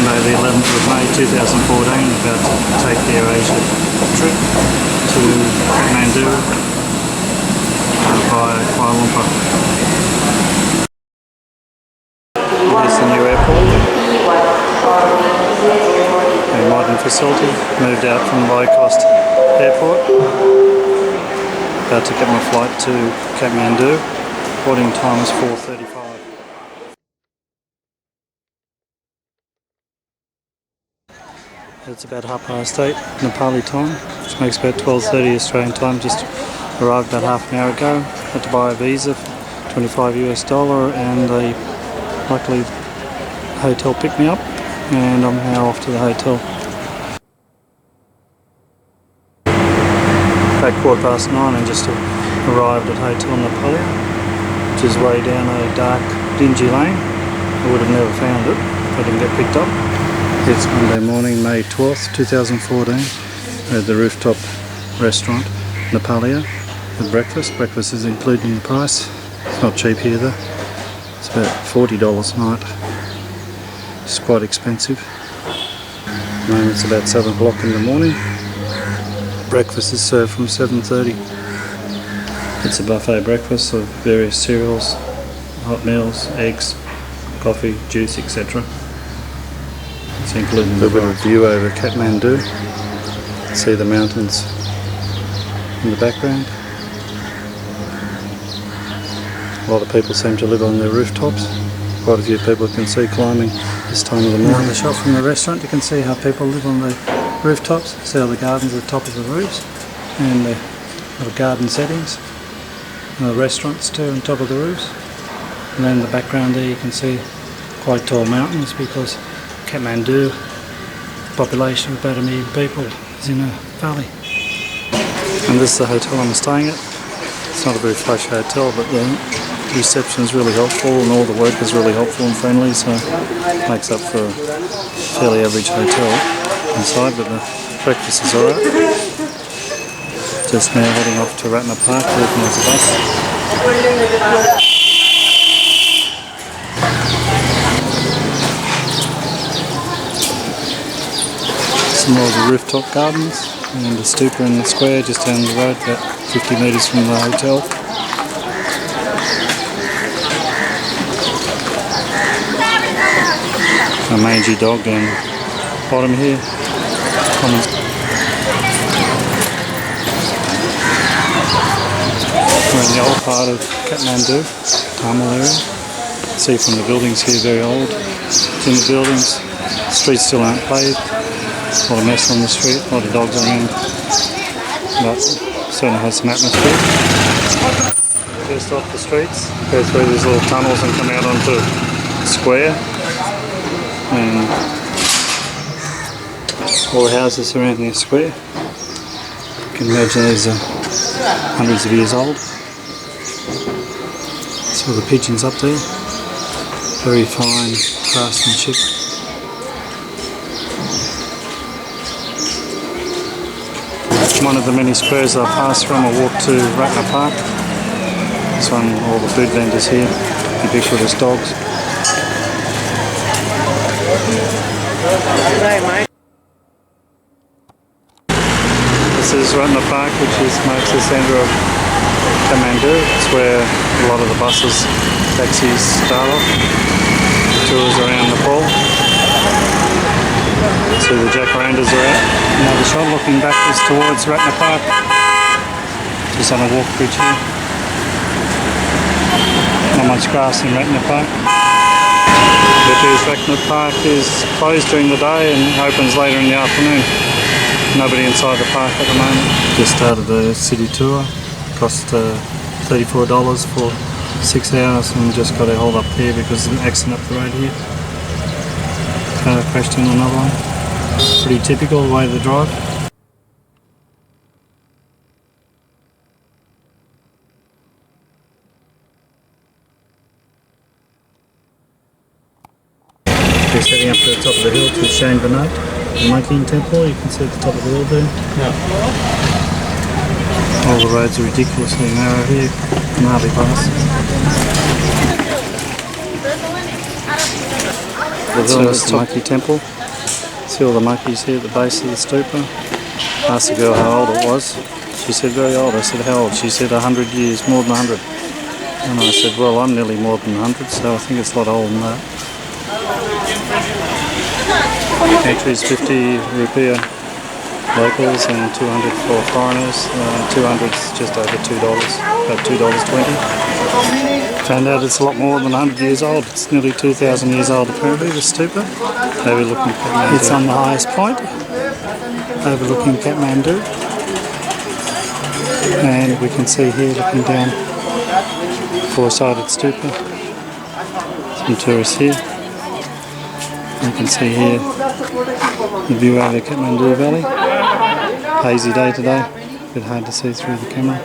Monday the 11th of May 2014, about to take the AirAsia trip to Kathmandu via Kuala Lumpur. Here's the new airport, a modern facility, moved out from the low-cost airport. About to get my flight to Kathmandu, boarding time is 4:35. It's about 8:30 Nepali time, which makes about 12:30 Australian time. Just arrived about half an hour ago. Had to buy a visa for $25 and they luckily hotel picked me up and I'm now off to the hotel. About 9:15 and just arrived at Hotel Nepal, which is way down a dark, dingy lane. I would have never found it if I didn't get picked up. It's Monday morning, May 12th, 2014. We're at the rooftop restaurant, Nepalia, with breakfast. Breakfast is included in the price. It's not cheap here though. It's about $40 a night. It's quite expensive. At the moment it's about 7 o'clock in the morning. Breakfast is served from 7:30. It's a buffet breakfast of various cereals, hot meals, eggs, coffee, juice, etc. It's included in the bit of view over Kathmandu. See the mountains in the background. A lot of people seem to live on their rooftops. Quite a few people you can see climbing this time of the morning. The shot from the restaurant, you can see how people live on the rooftops. See how the gardens at the top of the roofs and the little garden settings. And the restaurants too on top of the roofs. And then in the background there you can see quite tall mountains because Kathmandu, population of about 1 million people, is in a valley. And this is the hotel I'm staying at. It's not a very flash hotel, but the reception is really helpful and all the work is really helpful and friendly, so it makes up for a fairly average hotel inside, but the breakfast is alright. Just now heading off to Ratna Park, looking at the bus. Some more of the rooftop gardens and the stupa in the square just down the road, about 50 metres from the hotel. A mangy dog down the bottom here. We're in the old part of Kathmandu, Thamal area. See from the buildings here, very old. It's in the buildings, the streets still aren't paved. A lot of mess on the street, a lot of dogs around, but certainly has some atmosphere. Just off the streets, go through these little tunnels and come out onto the square, and all the houses around the square. You can imagine these are hundreds of years old. See all the pigeons up there, very fine craftsmanship. One of the many squares I passed from, I walked to Ratna Park. This one, all the food vendors here, ubiquitous dogs. This is Ratna Park, which marks the centre of Kathmandu. It's where a lot of the buses, taxis start off. Tours around Nepal. See the jacarandas are out. Another shot looking backwards towards Ratna Park. Just on a walk bridge here. Not much grass in Ratna Park. Ratna Park is closed during the day and opens later in the afternoon. Nobody inside the park at the moment. Just started the city tour. Cost $34 for 6 hours and just got to hold up there because of an accident up the road here. Car crashed into another one. Pretty typical the way they drive. Just heading up to the top of the hill to Shambhanat, the monkey temple. You can see at the top of the hill there. Yeah. All the roads are ridiculously narrow here. Can hardly pass. the hill is the monkey temple. See all the monkeys here at the base of the stupa. Asked the girl how old it was. She said very old. I said how old? She said 100 years, more than 100. And I said, well, I'm nearly more than 100, so I think it's a lot older than that. Entry is 50 rupiah locals and 200 for foreigners. 200 is just over $2, about $2.20. Found out it's a lot more than 100 years old. It's nearly 2,000 years old apparently, the stupa. Overlooking Kathmandu. It's on the highest point, overlooking Kathmandu. And we can see here, looking down, four-sided stupa. Some tourists here. You can see here the view over Kathmandu Valley. Hazy day today, a bit hard to see through the camera.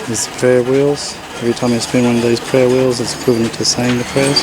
There's the prayer wheels. Every time you spin one of these prayer wheels, it's equivalent to saying the prayers.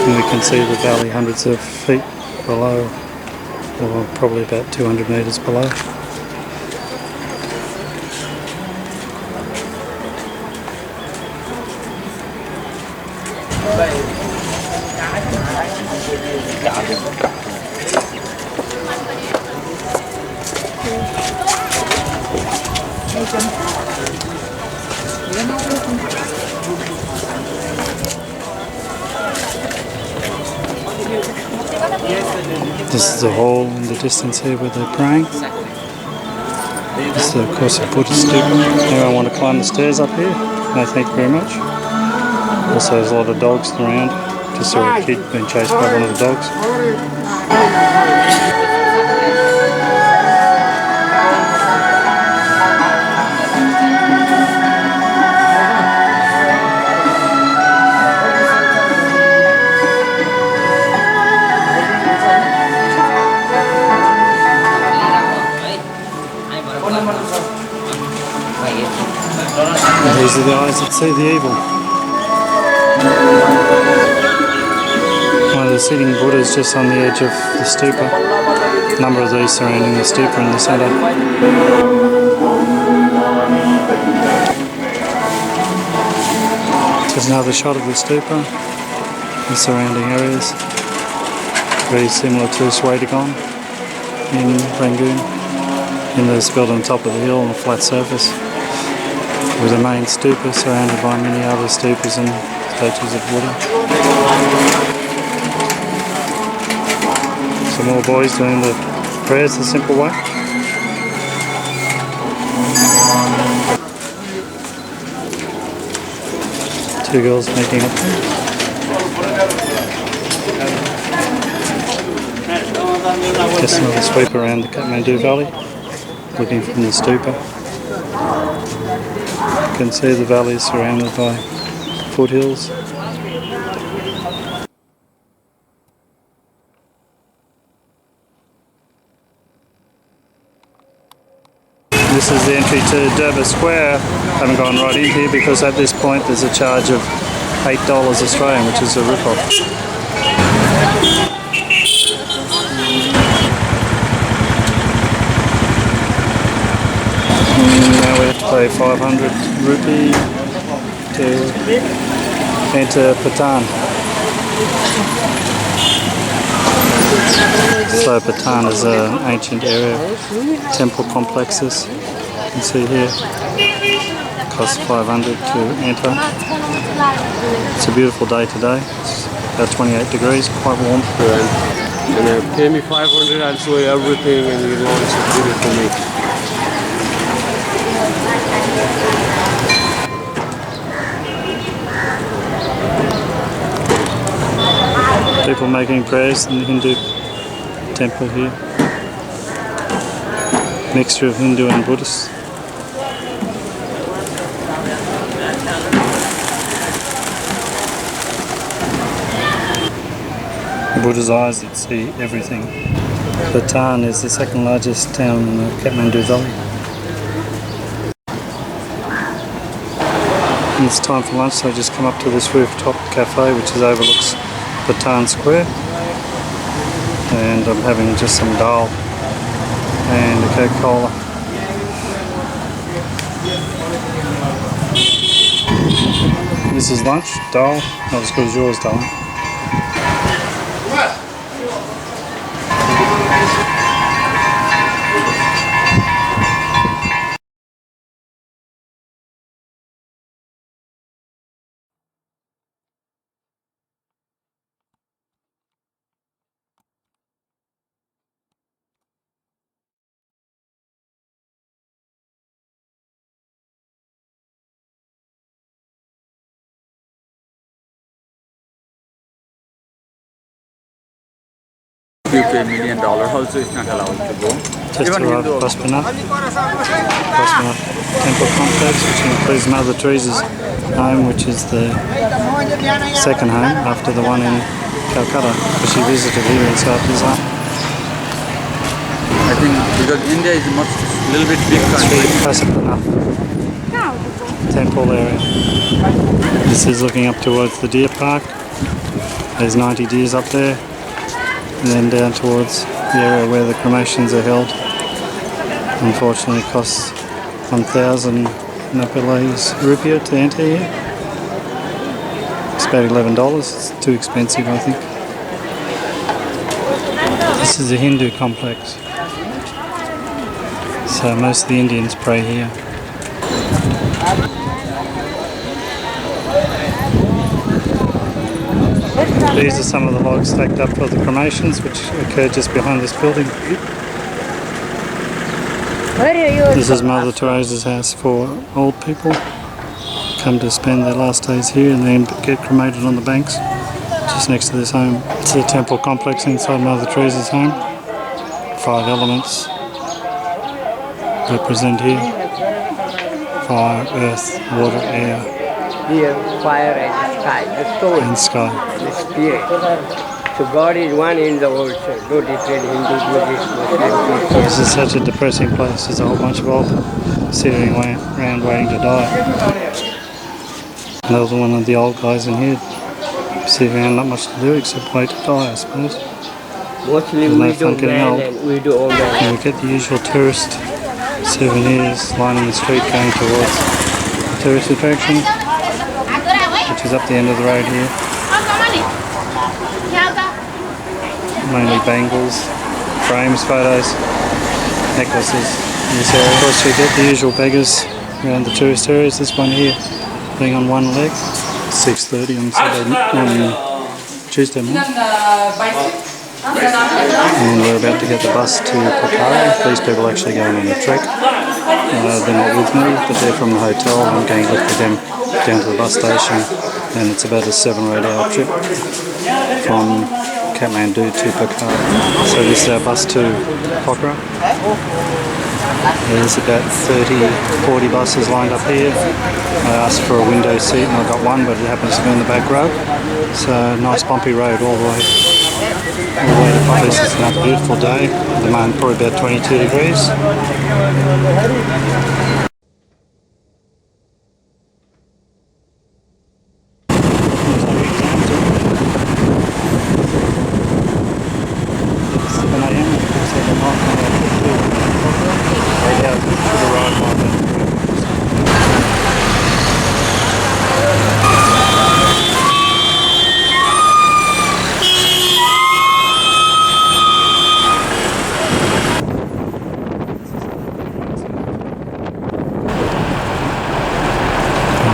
And we can see the valley hundreds of feet below, or probably about 200 metres below. This is a hall in the distance here where they're praying. This is of course a Buddhist stupa. Anyone want to climb the stairs up here? No, thank you very much. Also there's a lot of dogs around. Just saw a kid being chased by one of the dogs. These are the eyes that see the evil. One of the sitting Buddhas just on the edge of the stupa. A number of these surrounding the stupa in the centre. There's another shot of the stupa, the surrounding areas. Very similar to Swadigon in Rangoon. And it's built on top of the hill on a flat surface, with a main stupa surrounded by many other stupas and statues of Buddha. Some more boys doing the prayers the simple way. Two girls making up there. Just another sweep around the Kathmandu Valley, looking from the stupa. You can see the valley is surrounded by foothills. This is the entry to Durbar Square. I haven't gone right in here because at this point there's a charge of $8 Australian, which is a rip-off. Now we have to pay 500 rupee to enter Patan. So Patan is an ancient area, temple complexes. You can see here, it costs 500 to enter. It's a beautiful day today. It's about 28 degrees, quite warm. And pay me 500, I'll show you everything and you launch a video for me. People making prayers in the Hindu temple here. Mixture of Hindu and Buddhist. Buddha's eyes that see everything. Patan is the second largest town in the Kathmandu Valley. And it's time for lunch, so I just come up to this rooftop cafe which overlooks Patan Square, and I'm having just some dal and a Coca-Cola. This is lunch, dal, not as good as yours, darling. You pay $1 million also is not allowed to go. Just Even arrived Hindu at also. Pashpanath Temple Complex, which includes Mother Teresa's home, which is the second home after the one in Calcutta, because she visited here and started his home. I think because India is much little bit big country. Pashpanath Temple area. This is looking up towards the deer park. There's 90 deers up there. And then down towards the area where the cremations are held. Unfortunately it costs 1,000 Nepalese rupiah to enter here. It's about $11, it's too expensive I think. This is a Hindu complex. So most of the Indians pray here. These are some of the logs stacked up for the cremations, which occurred just behind this building. This is Mother Teresa's house for old people. Come to spend their last days here and then get cremated on the banks, just next to this home. It's a temple complex inside Mother Teresa's home. 5 elements represent here. Fire, earth, water, air, Here, fire and sky, the soul, and sky. the spirit. So God is one in the world, sir. No different Hindu, Buddhist, Muslim, This Christian. is such a depressing place. There's a whole bunch of old people sitting around waiting to die. Another one of the old guys in here sitting around, not much to do except wait to die, I suppose. Mostly There's no widow fun getting man old. and widow old man. And we get the usual tourist souvenirs lining the street going towards the tourist attraction, which is up the end of the road here. Mainly bangles, frames, photos, necklaces in this area. Of course you get the usual beggars around the tourist areas. This one here being on one leg. 6:30 on Tuesday morning. And we're about to get the bus to Pokhara. These people are actually going on a trek. They're not with me, but they're from the hotel. I'm going to lift with them down to the bus station, and it's about a 7 or 8 hour trip from Kathmandu to Pokhara. So this is our bus to Pokhara. There's about 30-40 buses lined up here. I asked for a window seat and I got one, but it happens to be in the back row. So nice bumpy road all the way to Pokhara. This is another beautiful day. At the moment probably about 22 degrees.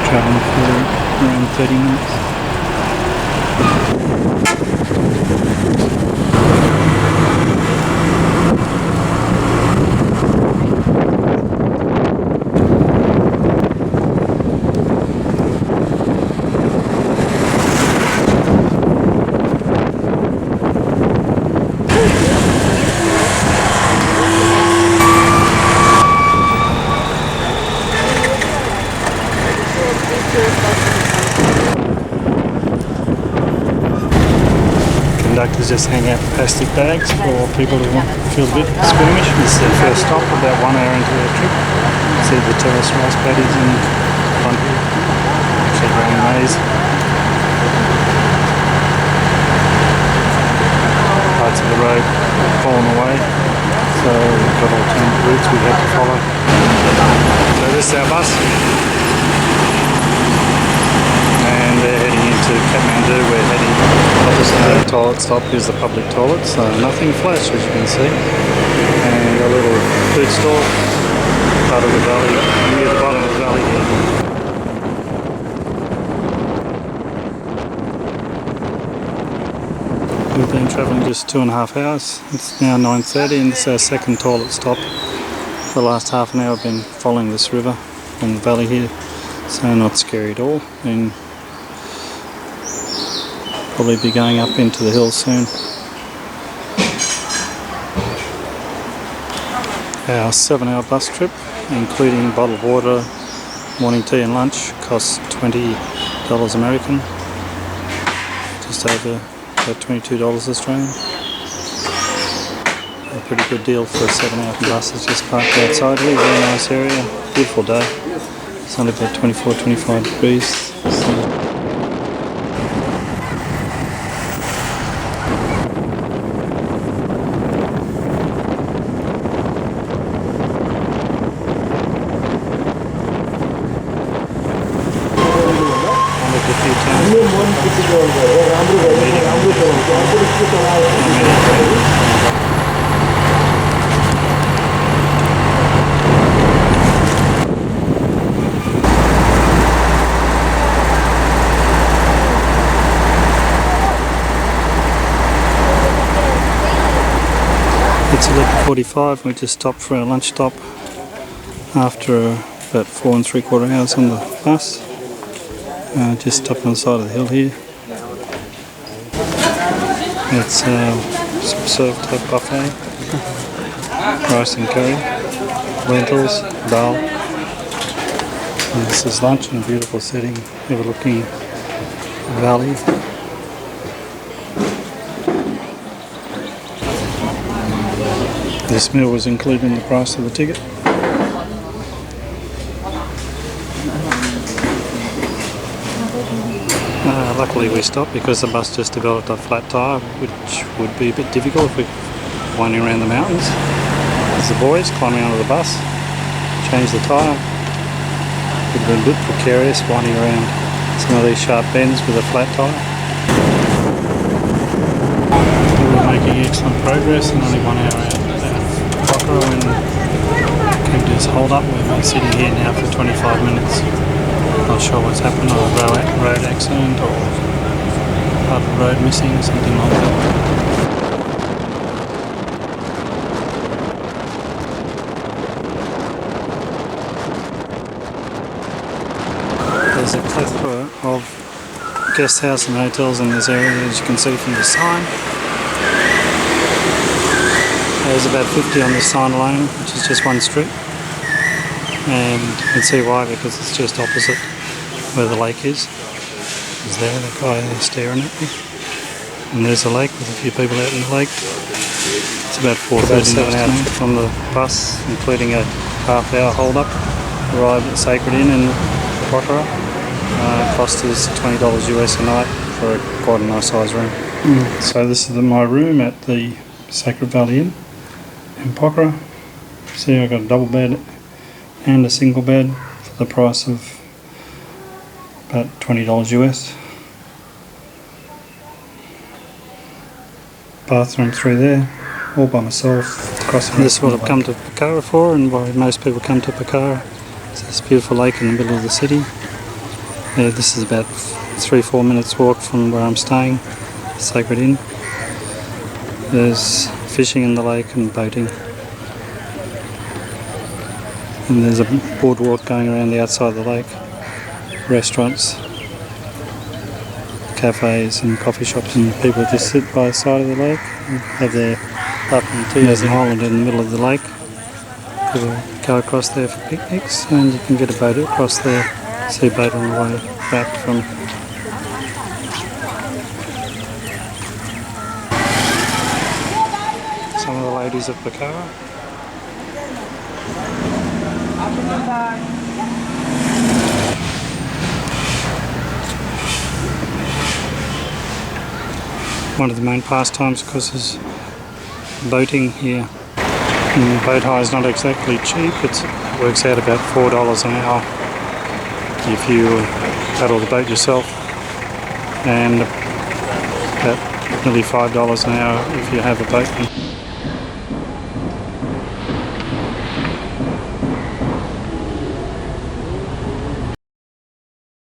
Traveling for around 30 minutes. Conductors just hang out plastic bags for people who feel a bit squeamish. This is their first stop, about 1 hour into their trip. See the terrace rice paddies in front here. Actually growing maize. Parts of the road have fallen away, so we've got alternate routes we have to follow. So this is our bus. to Kathmandu. We're heading opposite the toilet stop is the public toilet, so nothing flash as you can see. And a little food store, part of the valley, near the bottom of the valley here. We've been travelling just 2.5 hours. It's now 9:30 and it's our second toilet stop. For the last half an hour I've been following this river from the valley here, so not scary at all. And probably be going up into the hills soon. Our 7-hour bus trip, including bottled water, morning tea and lunch, costs $20 American, just over about $22 Australian. A pretty good deal for a 7-hour bus. It's just parked outside here, very nice area, beautiful day. It's only about 24-25 degrees. It's 11:45. We just stopped for our lunch stop after about 4 3/4 hours on the bus. Just stopped on the side of the hill here. It's served type buffet, rice and curry, lentils, dal. And this is lunch in a beautiful setting, overlooking the valley. This meal was included in the price of the ticket. Luckily we stopped because the bus just developed a flat tyre, which would be a bit difficult if we're winding around the mountains. There's the boys climbing onto the bus, change the tyre. Would have been a bit precarious winding around some of these sharp bends with a flat tyre. We're making excellent progress and only 1 hour out of Pokhara when came to this hold up. We've been sitting here now for 25 minutes. Not sure what's happened, or a road accident or part of the road missing, something like that. There's a plethora of guest house and hotels in this area, as you can see from the sign. There's about 50 on this sign alone, which is just one street. And you can see why, because it's just opposite where the lake is. Is there, the guy there staring at me. And there's a lake with a few people out in the lake. It's about 4:37 out from the bus, including a half-hour hold-up. Arrived at Sacred Inn in Pokhara. Cost is $20 US a night for quite a nice size room. So this is my room at the Sacred Valley Inn in Pokhara. See, I've got a double bed and a single bed for the price of about $20 US. Bathroom through there, all by myself. This is what I've come to Pokhara for, and why most people come to Pokhara. It's this beautiful lake in the middle of the city. Yeah, this is about 3-4 minutes walk from where I'm staying, Sacred Inn. There's fishing in the lake and boating. And there's a boardwalk going around the outside of the lake. Restaurants, cafes and coffee shops, and people just sit by the side of the lake and have their afternoon tea. There's an island in the middle of the lake. People go across there for picnics, and you can get a boat across there, sea boat on the way back from. Some of the ladies of Pokhara. One of the main pastimes, of course, is boating here. And boat hire is not exactly cheap. It works out about $4 an hour if you paddle the boat yourself. and about nearly $5 an hour if you have a boatman.